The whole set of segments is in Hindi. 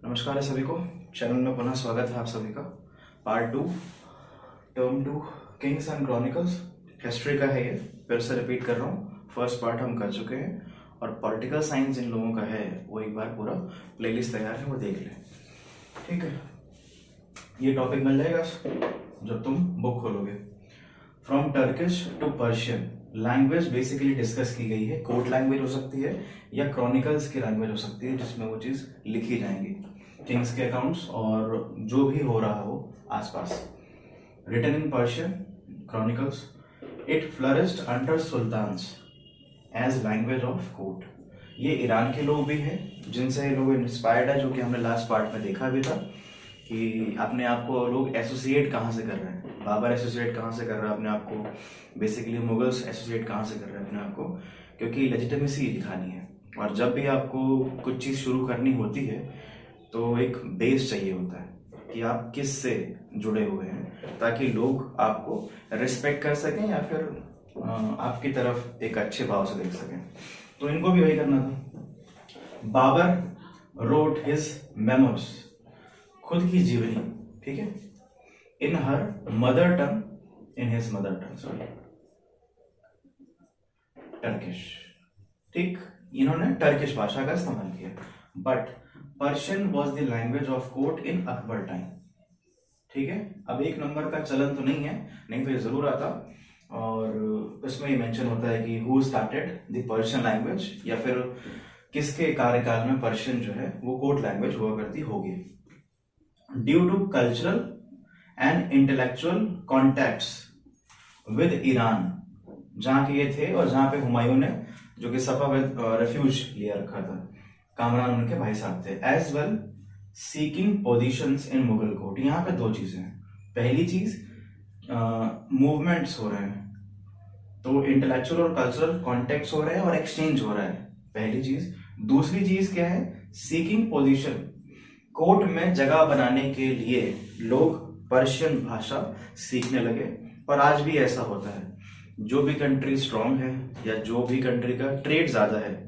नमस्कार है सभी को। चैनल में पुनः स्वागत है आप सभी का। Part 2 term 2 Kings and chronicles history का है। ये फिर से रिपीट कर रहा हूँ, फर्स्ट पार्ट हम कर चुके हैं और पॉलिटिकल साइंस जिन लोगों का है वो एक बार पूरा प्लेलिस्ट तैयार है, वो देख लें। ठीक है, ये टॉपिक मिल जाएगा जब तुम बुक खोलोगे। From Turkish to Persian language basically discuss की गई है। कोड लैंग्वेज हो सकती है या क्रॉनिकल्स की लैंग्वेज हो सकती है, जिसमें वो चीज़ लिखी जाएंगी, किंग्स के अकाउंट्स और जो भी हो रहा हो आसपास। Written in Persian chronicles, it flourished under sultans as language of court. ये ईरान के लोग भी हैं जिनसे ये लोग इंस्पायर्ड है, जो कि हमने लास्ट पार्ट में देखा भी था कि अपने आप को लोग एसोसिएट कहाँ से कर रहे हैं। बाबर एसोसिएट कहाँ से कर रहा है अपने आप को, बेसिकली मुगल्स एसोसिएट कहाँ से कर रहे हैं अपने आप को, क्योंकि लेजिटिमेसी दिखानी है। और जब भी आपको कुछ चीज़ शुरू करनी होती है तो एक बेस चाहिए होता है कि आप किस से जुड़े हुए हैं, ताकि लोग आपको रिस्पेक्ट कर सकें या फिर आपकी तरफ एक अच्छे भाव से देख सकें। तो इनको भी वही करना था। बाबर रोट हिज मेमोस, खुद की जीवनी, ठीक है, in her mother tongue, in his mother tongue, sorry, Turkish. ठीक, इन्होंने टर्किश भाषा का इस्तेमाल किया, but Persian was the language of court in Akbar time. ठीक है, अब एक नंबर का चलन तो नहीं है, नहीं तो ये जरूर आता। और इसमें ये मेंशन होता है कि who started the Persian language, या फिर किसके कार्यकाल में पर्शियन जो है वो कोर्ट लैंग्वेज हुआ करती होगी। Due to cultural and intellectual contacts with Iran, जहाँ के ये थे और जहाँ पे हुमायूं ने, जो कि सफा विद रेफ्यूज लिया रखा था, कामरान उनके भाई साहब थे, एज वेल सीकिंग पोजीशंस इन मुगल कोर्ट। यहाँ पे दो चीजें हैं। पहली चीज, मूवमेंट्स हो रहे हैं, तो इंटेलेक्चुअल और कल्चरल कॉन्टेक्ट्स हो रहे हैं और एक्सचेंज हो रहा है, पहली चीज। दूसरी चीज क्या है, सीकिंग पोजीशन, कोर्ट में जगह बनाने के लिए लोग पर्शियन भाषा सीखने लगे। और आज भी ऐसा होता है, जो भी कंट्री स्ट्रांग है या जो भी कंट्री का ट्रेड ज्यादा है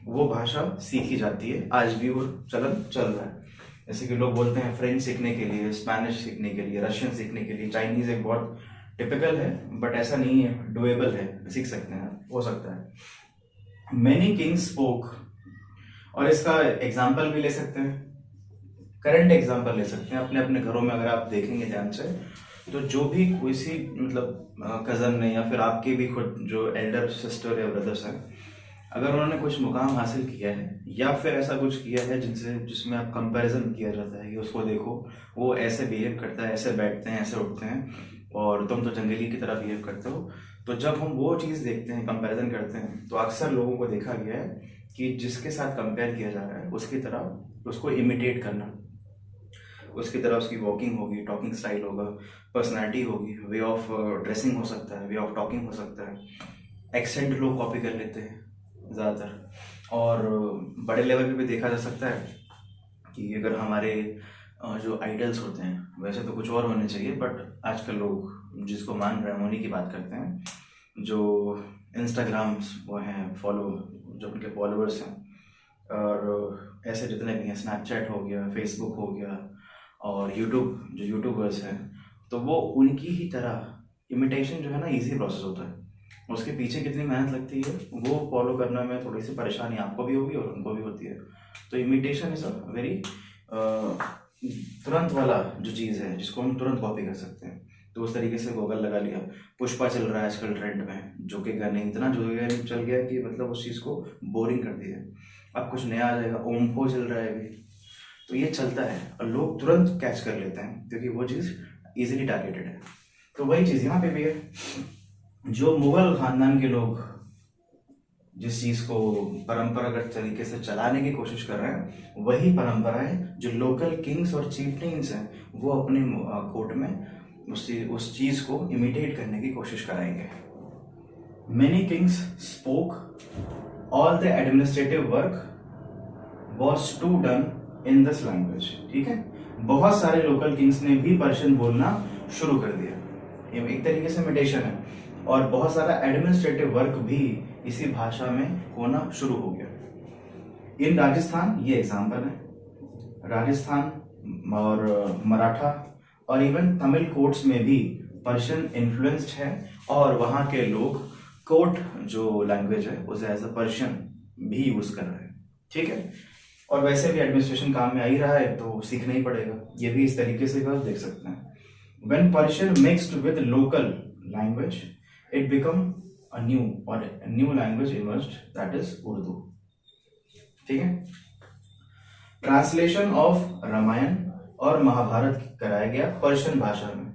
वो भाषा सीखी जाती है। आज भी वो चलन चल रहा है। जैसे कि लोग बोलते हैं फ्रेंच सीखने के लिए, स्पेनिश सीखने के लिए, रशियन सीखने के लिए, चाइनीज एक बहुत टिपिकल है, बट ऐसा नहीं है, डुएबल है, सीख सकते हैं, हो सकता है। मेनी किंग्स स्पोक, और इसका एग्जाम्पल भी ले सकते हैं, करंट एग्जाम्पल ले सकते हैं। अपने अपने घरों में अगर आप देखेंगे ध्यान से, तो जो भी कोई सी मतलब कजन ने या फिर आपके भी खुद जो एल्डर सिस्टर या ब्रदर्स हैं, अगर उन्होंने कुछ मुकाम हासिल किया है या फिर ऐसा कुछ किया है जिसमें आप कंपैरिजन किया जाता है कि उसको देखो वो ऐसे बिहेव करता है, ऐसे बैठते हैं, ऐसे उठते हैं, और तुम तो जंगली की तरह बिहेव करते हो, तो जब हम वो चीज़ देखते हैं, कंपैरिजन करते हैं, तो अक्सर लोगों को देखा गया है कि जिसके साथ कंपेयर किया जा रहा है उसकी तरह उसको इमिटेट करना, उसकी तरह उसकी वॉकिंग होगी, टॉकिंग स्टाइल होगा, पर्सनैलिटी होगी, वे ऑफ ड्रेसिंग हो सकता है, वे ऑफ टॉकिंग हो सकता है, एक्सेंट लोग कॉपी कर लेते हैं ज़्यादातर। और बड़े लेवल पे भी देखा जा सकता है कि अगर हमारे जो आइडल्स होते हैं, वैसे तो कुछ और होने चाहिए, बट आजकल लोग जिसको मान रहे हैं उन्हीं की बात करते हैं, जो इंस्टाग्राम वो हैं फॉलो, जो उनके फॉलोअर्स हैं, और ऐसे जितने भी हैं, स्नैपचैट हो गया, फेसबुक हो गया, और यूट्यूब, जो यूट्यूबर्स हैं, तो वो उनकी ही तरह इमिटेशन जो है ना, इजी प्रोसेस होता है। उसके पीछे कितनी मेहनत लगती है वो फॉलो करने में थोड़ी सी परेशानी आपको भी होगी और उनको भी होती है। तो इमिटेशन इज अ वेरी तुरंत वाला जो चीज़ है जिसको हम तुरंत कॉपी कर सकते हैं। तो उस तरीके से गूगल लगा लिया, पुष्पा चल रहा है आजकल ट्रेंड में, जो कि गाने इतना जो चल गया कि मतलब उस चीज़ को बोरिंग कर दिया। अब कुछ नया आ जाएगा, ओम्फो चल रहा है अभी, तो ये चलता है और लोग तुरंत कैच कर लेते हैं क्योंकि वो चीज़ इजीली टारगेटेड है। तो वही चीज़ यहाँ पे भी है। जो मुगल खानदान के लोग जिस चीज़ को परंपरागत तरीके से चलाने की कोशिश कर रहे हैं, वही परंपराएं जो लोकल किंग्स और चीफनेम्स हैं वो अपने कोर्ट में उस चीज़ को इमिटेट करने की कोशिश कराएंगे। Many kings spoke all the administrative work was to done in this language. ठीक है, बहुत सारे लोकल किंग्स ने भी पर्शियन बोलना शुरू कर दिया, ये एक तरीके से इमिटेशन है, और बहुत सारा एडमिनिस्ट्रेटिव वर्क भी इसी भाषा में होना शुरू हो गया। इन राजस्थान, ये एग्जाम्पल है, राजस्थान और मराठा और इवन तमिल कोर्ट्स में भी पर्शियन इन्फ्लुएंस्ड है, और वहाँ के लोग कोर्ट जो लैंग्वेज है उसे एज अ पर्शियन भी यूज कर रहे हैं। ठीक है, और वैसे भी एडमिनिस्ट्रेशन काम में आ ही रहा है तो सीखना ही पड़ेगा, ये भी इस तरीके से बस देख सकते हैं। When Persian mixed with local language, it become a new language emerged, that is Urdu। ठीक है, ट्रांसलेशन ऑफ रामायण और महाभारत कराया गया पर्शियन भाषा में।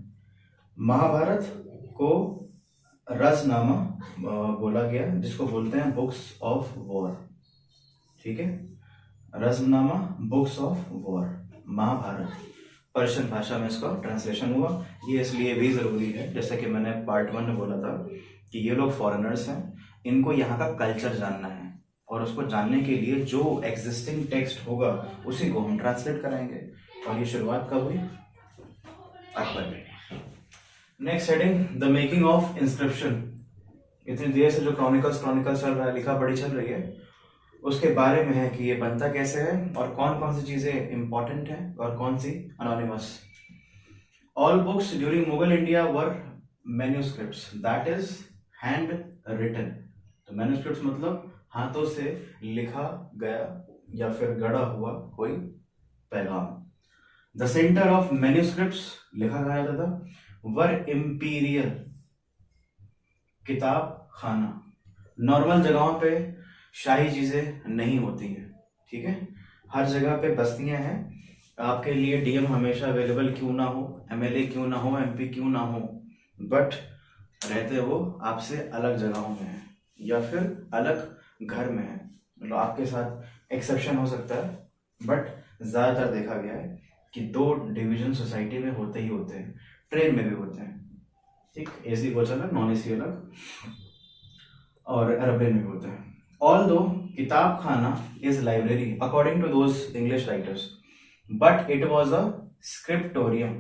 महाभारत को रजनामा बोला गया, जिसको बोलते हैं बुक्स ऑफ वॉर। ठीक है, Razmnama books of war, Mahabharata Persian भाषा में इसका ट्रांसलेशन हुआ। ये इसलिए भी जरूरी है, जैसा कि मैंने पार्ट 1 में बोला था कि ये लोग फॉरेनर्स हैं, इनको यहाँ का कल्चर जानना है, और उसको जानने के लिए जो एग्जिस्टिंग टेक्स्ट होगा उसी को हम ट्रांसलेट कराएंगे। और ये शुरुआत कब हुई? अकबर में। Next heading, the making of inscription. इतनी देर से जो क्रॉनिकल्स चल रहा है, लिखा पढ़ी चल रही है, उसके बारे में है कि ये बनता कैसे है और कौन कौन सी चीजें इंपॉर्टेंट है और कौन सी anonymous. All books during Mughal India were manuscripts, that is hand written. तो मैन्यूस्क्रिप्ट्स मतलब हाथों से लिखा गया या फिर गढ़ा हुआ कोई पैगाम। द सेंटर ऑफ मैन्यूस्क्रिप्ट्स, लिखा गया था, वर इंपीरियल, किताब खाना। नॉर्मल जगहों पे शाही चीजें नहीं होती हैं। ठीक है, हर जगह पे बस्तियां हैं, आपके लिए डीएम हमेशा अवेलेबल क्यों ना हो, एमएलए क्यों ना हो, एमपी क्यों ना हो, बट रहते वो आपसे अलग जगहों में है या फिर अलग घर में है। मतलब आपके साथ एक्सेप्शन हो सकता है, बट ज्यादातर देखा गया है कि 2 डिवीजन सोसाइटी में होते ही होते हैं, ट्रेन में भी होते हैं। ठीक, एसी कोच अलग, नॉन एसी अलग, और एरोप्लेन में भी होते हैं। Although किताब खाना is library according to those English writers, but it was a scriptorium।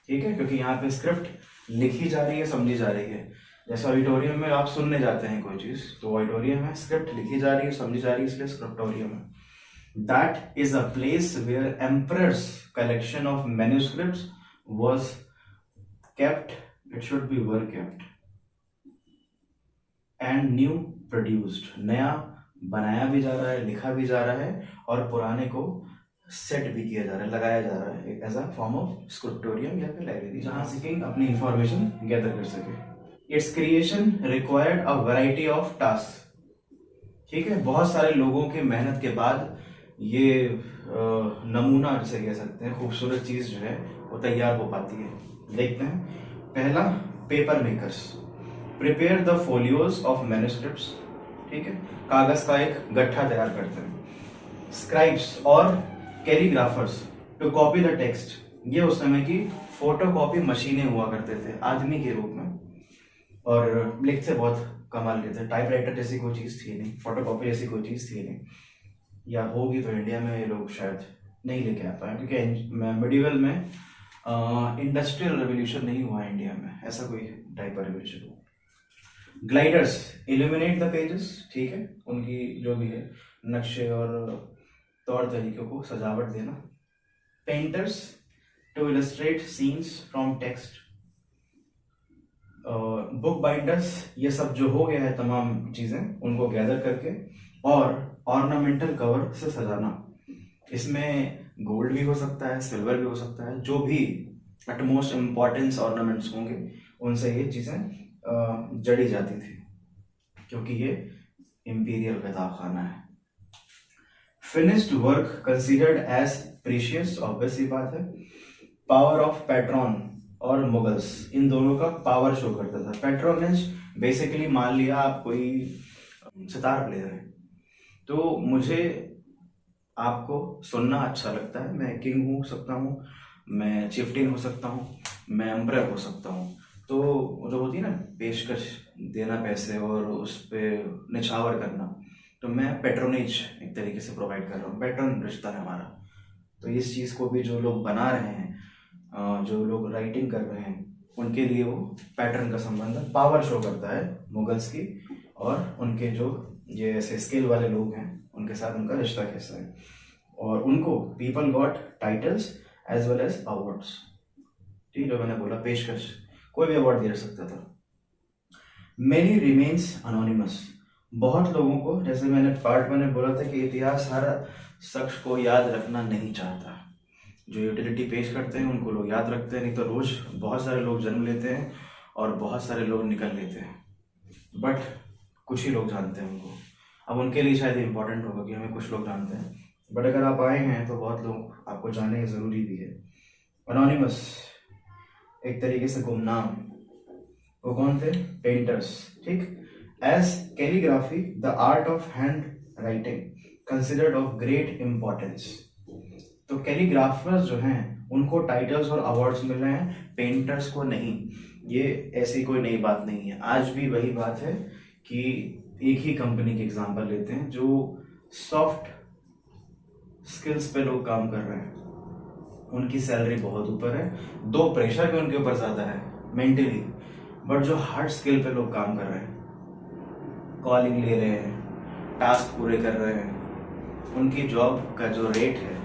ठीक है, क्योंकि यहाँ पे स्क्रिप्ट लिखी जा रही है, समझी जा रही है। जैसे ऑडिटोरियम में आप सुनने जाते हैं कोई चीज, तो ऑडिटोरियम है, स्क्रिप्ट लिखी जा रही है, समझी जा रही है, इसलिए स्क्रिप्टोरियम है। That is a place where emperor's collection of manuscripts was kept, it should be were kept, and new produced. नया बनाया भी जा रहा है, लिखा भी जा रहा है, और पुराने को सेट भी किया जा रहा है, लगाया जा रहा है as a form of scriptorium या फिर लाइब्रेरी, जहां से कि अपनी इंफॉर्मेशन गैदर कर सके। It's creation required a variety of task. ठीक है, बहुत सारे लोगों के मेहनत के बाद ये नमूना जिसे कह सकते हैं, खूबसूरत चीज जो है वो तैयार हो पाती है। देखते हैं, पहला, paper makers prepare the folios of manuscripts. ठीक है, कागज का एक गट्ठा तैयार करते हैं। स्क्राइब्स और calligraphers to copy the text. ये उस समय की फोटोकॉपी मशीनें हुआ करते थे आदमी के रूप में, और लिखते बहुत कमाल के थे। टाइपराइटर जैसी कोई चीज थी नहीं, फोटोकॉपी जैसी कोई चीज थी नहीं, या होगी तो इंडिया में ये लोग शायद नहीं लेके आ पाए, क्योंकि मिडिवल में इंडस्ट्रियल रेवोल्यूशन नहीं हुआ इंडिया में, ऐसा कोई टाइप का रेवोल्यूशन हुआ। Gliders illuminate the pages. ठीक है, उनकी जो भी है नक्शे और तौर तरीकों को सजावट देना। Painters to illustrate scenes from text. Book binders, ये सब जो हो गया है तमाम चीजें, उनको गैदर करके और ऑर्नामेंटल कवर से सजाना। इसमें गोल्ड भी हो सकता है, सिल्वर भी हो सकता है, जो भी एटमोस्ट इम्पॉर्टेंस ऑर्नामेंट्स होंगे उनसे ये चीजें जड़ी जाती थी, क्योंकि ये इंपीरियल किताब खाना है। Finished work considered as precious, obvious ही बात है। पावर ऑफ पैट्रॉन और मुगल्स, इन दोनों का पावर शो करता था। पैट्रोनेज बेसिकली, मान लिया आप कोई सितार प्लेयर है, तो मुझे आपको सुनना अच्छा लगता है, मैं किंग हो सकता हूँ, मैं चिफ्टिन हो सकता हूँ, मैं एम्परर हो सकता हूँ, तो जो होती है ना पेशकश देना पैसे और उस पर निछावर करना, तो मैं पेट्रोनेज एक तरीके से प्रोवाइड कर रहा हूँ, पैट्रन रिश्ता है हमारा। तो इस चीज़ को भी जो लोग बना रहे हैं, जो लोग राइटिंग कर रहे हैं, उनके लिए वो पैटर्न का संबंध पावर शो करता है मुगल्स की, और उनके जो ये ऐसे स्किल वाले लोग हैं उनके साथ उनका रिश्ता कैसा है। और उनको people got titles as well as awards. ठीक, जो मैंने बोला पेशकश, कोई भी अवार्ड दे सकता था। मेनी रिमेन्स अनोनिमस, बहुत लोगों को, जैसे मैंने बोला था कि इतिहास हर शख्स को याद रखना नहीं चाहता। जो यूटिलिटी पेश करते हैं उनको लोग याद रखते हैं, नहीं तो रोज बहुत सारे लोग जन्म लेते हैं और बहुत सारे लोग निकल लेते हैं, बट कुछ ही लोग जानते हैं उनको। अब उनके लिए शायद इम्पोर्टेंट होगा कि हमें कुछ लोग जानते हैं, बट अगर आप आए हैं तो बहुत लोग आपको जानने ज़रूरी भी है। अनोनिमस, एक तरीके से गुमनाम। वो कौन थे? पेंटर्स। ठीक, as calligraphy the art of hand writing considered of great importance. तो कैलीग्राफर्स जो हैं उनको टाइटल्स और अवार्ड्स मिल रहे हैं, पेंटर्स को नहीं। ये ऐसी कोई नई बात नहीं है, आज भी वही बात है कि एक ही कंपनी के एग्जांपल लेते हैं जो सॉफ्ट स्किल्स पे लोग काम कर रहे हैं, उनकी सैलरी बहुत ऊपर है, दो प्रेशर भी उनके ऊपर ज्यादा है मेंटली, बट जो हार्ड स्किल पे लोग काम कर रहे हैं, कॉलिंग ले रहे हैं, टास्क पूरे कर रहे हैं, उनकी जॉब का जो रेट है,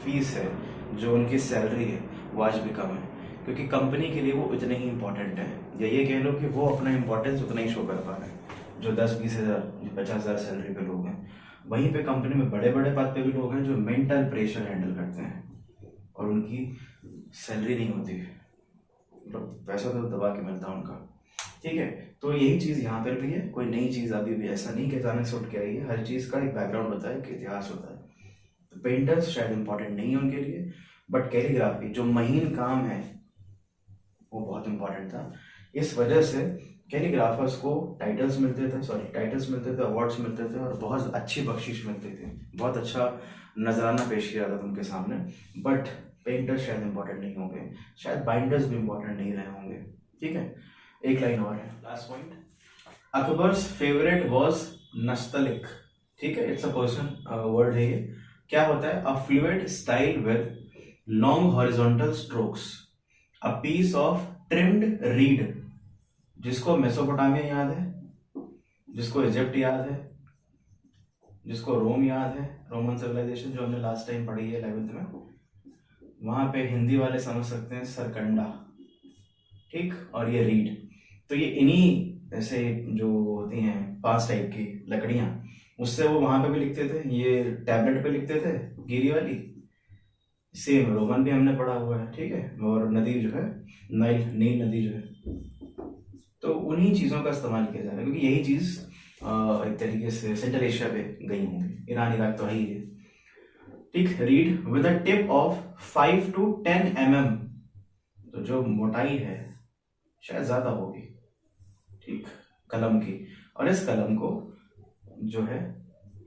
फीस है, जो उनकी सैलरी है, वो आज भी कम है, क्योंकि कंपनी के लिए वो इतने ही इंपॉर्टेंट है, या ये कह लो कि वो अपना इंपॉर्टेंस उतना ही शो कर पा रहे हैं। जो 10-20 हज़ार 50 हज़ार सैलरी पे लोग हैं, वहीं पे कंपनी में बड़े बड़े पद पे भी लोग हैं जो मेंटल प्रेशर हैंडल करते हैं और उनकी सैलरी नहीं होती, मतलब पैसा तो दबा के मिलता है उनका। ठीक है, तो यही चीज यहाँ पर भी है, कोई नई चीज अभी भी ऐसा नहीं कि अचानक से उठ के आई है, हर चीज का एक बैकग्राउंड होता है, एक इतिहास होता है। तो पेंटर्स शायद इंपॉर्टेंट नहीं है उनके लिए, बट कैलीग्राफी जो महीन काम है वो बहुत इंपॉर्टेंट था। इस वजह से कैलीग्राफर्स को टाइटल्स मिलते थे, अवार्ड्स मिलते थे और बहुत अच्छी बख्शिश मिलती थी, बहुत अच्छा नजराना पेश किया जाता था उनके सामने। बट पेंटर्स शायद इंपॉर्टेंट नहीं होंगे, शायद बाइंडर्स भी इंपॉर्टेंट नहीं रहे होंगे। ठीक है, एक लाइन और है, last point. Akbar's favourite was Nastaliq. ठीक है, इट्स अ पर्सन वर्ड है ये। क्या होता है? A fluid style with long horizontal strokes, a piece of trimmed reed. जिसको मेसोपोटामिया याद है, जिसको इजिप्ट याद है, जिसको रोम याद है, रोमन सिविलाइजेशन जो हमने लास्ट टाइम पढ़ी है 11th में, वहां पे हिंदी वाले समझ सकते हैं सरकंडा। ठीक, और ये रीड, तो ये इन्हीं ऐसे जो होती हैं 5 टाइप की लकड़ियां, उससे वो वहां पे भी लिखते थे, ये टैबलेट पे लिखते थे गिरी वाली। सेम रोमन भी हमने पढ़ा हुआ है। ठीक है, और नदी जो है नील नदी जो है, तो उन्हीं चीजों का इस्तेमाल किया जा रहा है, क्योंकि यही चीज एक तरीके से सेंट्रल एशिया पे गई होंगी, ईरान इराक तो है ही है। ठीक, read with a tip of 5 to 10 mm, तो जो मोटाई है शायद ज्यादा होगी, ठीक, कलम की। और इस कलम को जो है,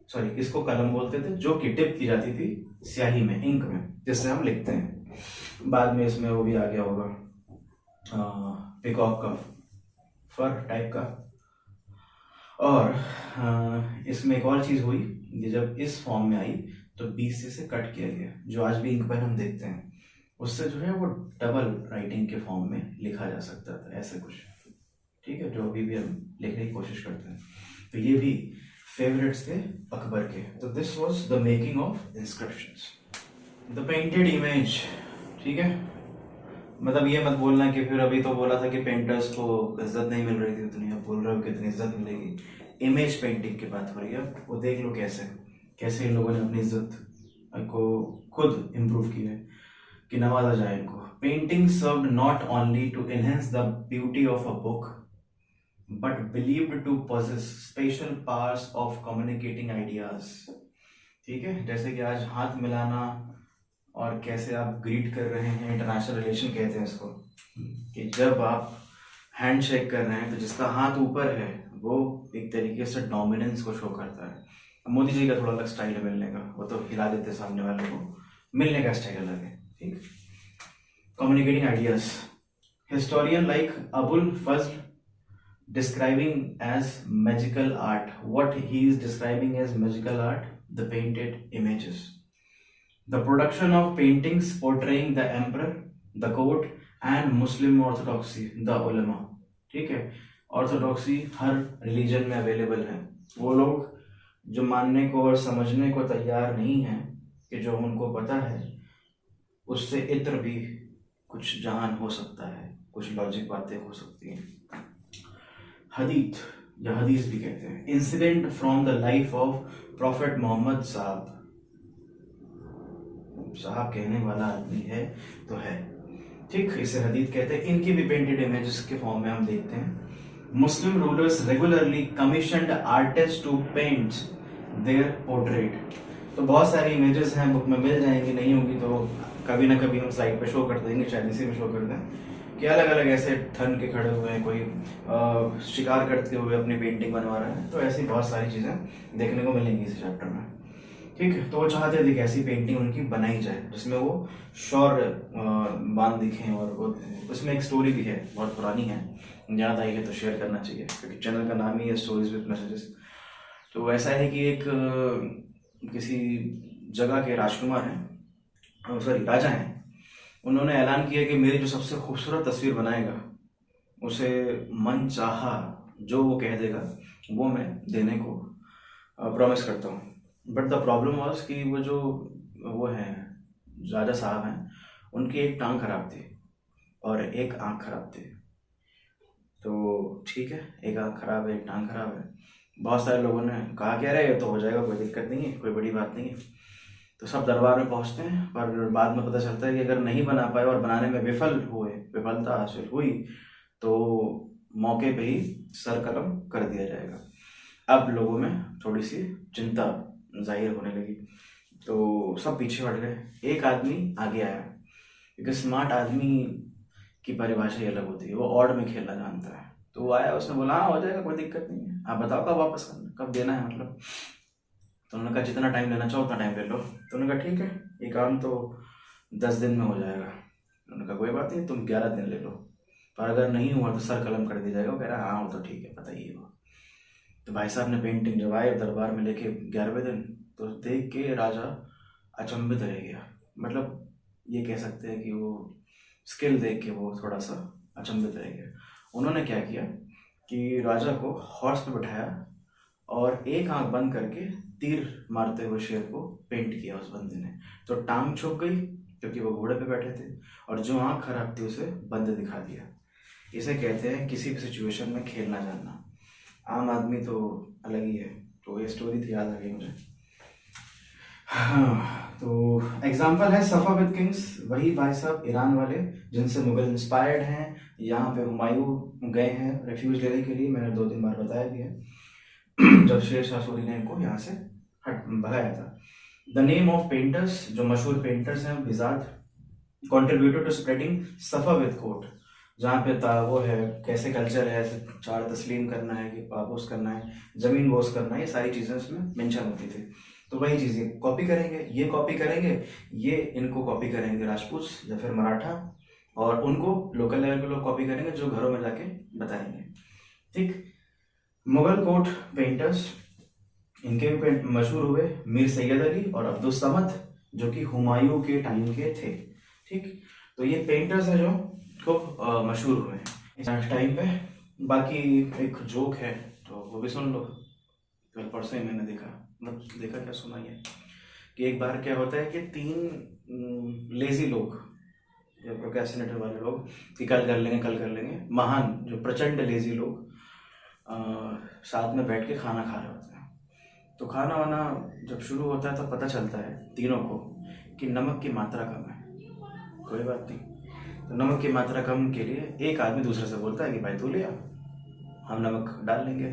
सॉरी, इसको कलम बोलते थे, जो कि टिप की जाती थी स्याही में, इंक में, जिससे हम लिखते हैं। बाद में इसमें वो भी आ गया होगा, पिकॉक का फर टाइप का। और इसमें एक और चीज हुई, ये जब इस फॉर्म में आई तो BC से कट किया गया, जो आज भी इंक पेन हम देखते हैं, उससे जो है वो डबल राइटिंग के फॉर्म में लिखा जा सकता था, ऐसे कुछ। ठीक है, जो अभी भी हम लिखने की कोशिश करते हैं। तो ये भी फेवरेट्स थे अकबर के। तो this was the making of inscriptions, the painted image. ठीक है, मतलब ये मत बोलना कि फिर अभी तो बोला था कि पेंटर्स को इज्जत नहीं मिल रही थी उतनी, अब बोल रहे हो कि इतनी इज्जत मिलेगी। इमेज पेंटिंग की बात हो रही है, वो देख लो कैसे कैसे इन लोगों ने अपनी इज्जत को खुद इम्प्रूव की है, कि नवाजा जाए इनको। Painting served not only to enhance the beauty of a book, but believed to possess special powers of communicating ideas. ठीक है, जैसे कि आज हाथ मिलाना और कैसे आप ग्रीट कर रहे हैं, इंटरनेशनल रिलेशन कहते हैं इसको, कि जब आप हैंड शेक कर रहे हैं तो जिसका हाथ ऊपर है वो एक तरीके से डोमिनेंस को शो करता है। मोदी जी का थोड़ा अलग स्टाइल है मिलने का, वो तो हिला देते सामने वाले को, मिलने का स्टाइल अलग है। ठीक, communicating ideas. Historian like Abul Fazl describing as magical art. What he is describing as magical art, the painted images. The production of paintings portraying the emperor, the court and Muslim orthodoxy, the ulama. ठीक है, ऑर्थोडॉक्सी हर रिलीजन में अवेलेबल है। वो लोग जो मानने को और समझने को तैयार नहीं है कि जो उनको पता है उससे इतर भी कुछ जहान हो सकता है, कुछ लॉजिक बातें हो सकती हैं। हदीथ या हदीस भी कहते हैं, incident from the life of prophet Muhammad साहब। साहब कहने वाला आदमी है तो है, ठीक, इसे हदीथ कहते हैं। इनकी भी पेंटेड इमेजेस के फॉर्म में हम देखते हैं। Muslim rulers regularly commissioned artist to paint their portrait. तो बहुत सारी इमेजेस हैं, बुक में मिल जाएंगी, नहीं होगी तो कभी ना कभी हम साइट पे शो कर देंगे, शायद इसी में शो कर दें कि अलग अलग ऐसे थन के खड़े हुए हैं, कोई शिकार करते हुए अपनी पेंटिंग बनवा रहा है। तो ऐसी बहुत सारी चीज़ें देखने को मिलेंगी इस चैप्टर में, ठीक है। तो वो चाहते थे कि ऐसी पेंटिंग उनकी बनाई जाए जिसमें वो शौर्य बांध दिखें, और वो उसमें एक स्टोरी भी है, बहुत पुरानी है, याद आई है तो शेयर करना चाहिए क्योंकि चैनल का नाम ही है स्टोरीज विद मैसेजेस। तो ऐसा है कि एक किसी जगह के राजकुमार हैं, सॉरी राजा हैं, उन्होंने ऐलान किया कि मेरी जो सबसे खूबसूरत तस्वीर बनाएगा उसे मन चाहा जो वो कह देगा वो मैं देने को प्रॉमिस करता हूँ। बट द प्रॉब्लम वॉज कि वो हैं राजा साहब हैं, उनकी एक टांग खराब थी और एक आंख खराब थी। तो ठीक है, एक आंख खराब है, एक टांग खराब है। बहुत सारे लोगों ने कहा कि अरे ये तो हो जाएगा, कोई दिक्कत नहीं है, कोई बड़ी बात नहीं है। तो सब दरबार में पहुंचते हैं, पर बाद में पता चलता है कि अगर नहीं बना पाए और बनाने में विफलता हासिल हुई तो मौके पे ही सर कलम कर दिया जाएगा। अब लोगों में थोड़ी सी चिंता जाहिर होने लगी, तो सब पीछे हट गए। एक आदमी आगे आया, क्योंकि स्मार्ट आदमी की परिभाषा ही अलग होती है, वो ऑड में खेलना जानता है। तो वो आया, उसने बोला हाँ हो जाएगा, कोई दिक्कत नहीं है, आप बताओ कब वापस करना, कब देना है मतलब। तो उन्होंने कहा जितना टाइम लेना चाहो उतना टाइम ले लो। तो उन्होंने कहा ठीक है, ये काम तो 10 दिन में हो जाएगा। उन्होंने कहा कोई बात नहीं, तुम 11 दिन ले लो, पर अगर नहीं हुआ तो सर कलम कर दिया जाएगा। वो कह रहा हाँ वो तो ठीक है, पता ही है वो। तो भाई साहब ने पेंटिंग जब आए दरबार में लेके 11वें दिन, तो देख के राजा अचंभित रह गया। मतलब ये कह सकते हैं कि वो स्किल देख के वो थोड़ा सा अचंभित रह गया। उन्होंने क्या किया कि राजा को हॉर्स पे बिठाया और एक आंख बंद करके तीर मारते हुए शेर को पेंट किया उस बंदे ने। तो टांग छुप गई क्योंकि वो घोड़े पे बैठे थे, और जो आंख खराब थी उसे बंद दिखा दिया। इसे कहते हैं किसी भी सिचुएशन में खेलना जानना। आम आदमी तो अलग ही है। तो ये स्टोरी थी, याद आ गई मुझे। हाँ, तो एग्जाम्पल है सफाविद किंग्स, वही भाई साहब ईरान वाले जिनसे मुगल इंस्पायर्ड हैं। यहाँ पे हुमायूं गए हैं रेफ्यूज लेने के लिए, मैंने 2-3 बार बताया भी है जब शेर शाह सूरी ने इनको यहाँ से भगाया था। द नेम ऑफ पेंटर्स, जो मशहूर पेंटर्स हैं, Bihzad contributed to spreading Safavid court, जहाँ पे वो है कैसे कल्चर है, चार तस्लीम करना है कि पापोस करना है, जमीन बोस करना है, ये सारी चीज़ें उसमें मेंशन होती थी। तो वही चीज़ें कॉपी करेंगे, ये कॉपी करेंगे, ये इनको कॉपी करेंगे राजपूत या फिर मराठा, और उनको लोकल लेवल पे लोग कॉपी करेंगे जो घरों में जाके बताएंगे। ठीक, मुगल कोर्ट पेंटर्स, इनके भी मशहूर हुए मीर सैयद अली और अब्दुल समद, जो कि हुमायूं के टाइम के थे। ठीक, तो ये पेंटर्स हैं जो खूब मशहूर हुए इस टाइम पे। बाकी एक जोक है तो वो भी सुन लो, कल परसों ही मैंने देखा, मतलब देखा क्या सुना ये, कि एक बार क्या होता है कि 3 लेजी लोग या प्रोक्रेस्टिनेटर वाले लोग कि कल कर लेंगे, महान जो प्रचंड लेजी लोग साथ में बैठ के खाना खा रहे होते हैं। तो खाना वाना जब शुरू होता है तो पता चलता है तीनों को कि नमक की मात्रा कम है। कोई बात नहीं, तो नमक की मात्रा कम के लिए एक आदमी दूसरे से बोलता है कि भाई तू ले आ, हम नमक डाल लेंगे।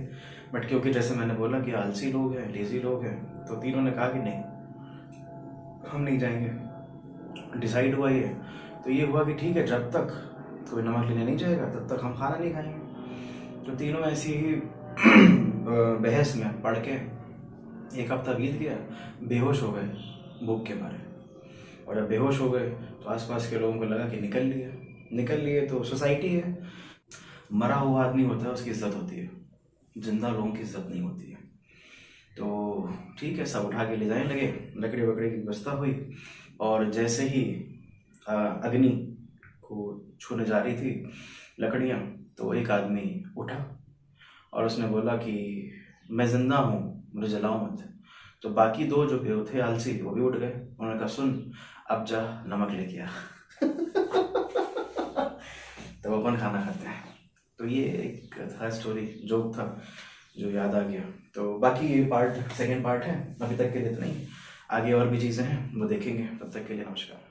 बट क्योंकि जैसे मैंने बोला कि आलसी लोग हैं, लेजी लोग हैं, तो तीनों ने कहा कि नहीं हम नहीं जाएंगे। डिसाइड हुआ ये, तो ये हुआ कि ठीक है जब तक कोई नमक लेने नहीं जाएगा तब तक हम खाना नहीं खाएंगे। तो तीनों ऐसी ही बहस में पढ़ के 1 हफ्ता बीत गया, बेहोश हो गए भूख के मारे। और जब बेहोश हो गए तो आसपास के लोगों को लगा कि निकल लिए तो सोसाइटी है, मरा हुआ आदमी होता है उसकी इज्जत होती है, जिंदा लोगों की इज्जत नहीं होती है। तो ठीक है, सब उठा के ले जाने लगे, लकड़ी वकड़ी की व्यवस्था हुई, और जैसे ही अग्नि को छूने जा रही थी लकड़ियाँ, तो एक आदमी उठा और उसने बोला कि मैं जिंदा हूँ, मुझे जलाओ मत। तो बाकी दो जो बेव थे आलसी, वो भी उठ गए। उन्होंने कहा सुन अब जा नमक लेके आ। तो अपन खाना खाते हैं। तो ये एक था स्टोरी, जोक था जो याद आ गया। तो बाकी ये पार्ट, सेकंड पार्ट है, अभी तक के लिए इतना ही। आगे और भी चीज़ें हैं वो देखेंगे। तब तक के लिए नमस्कार।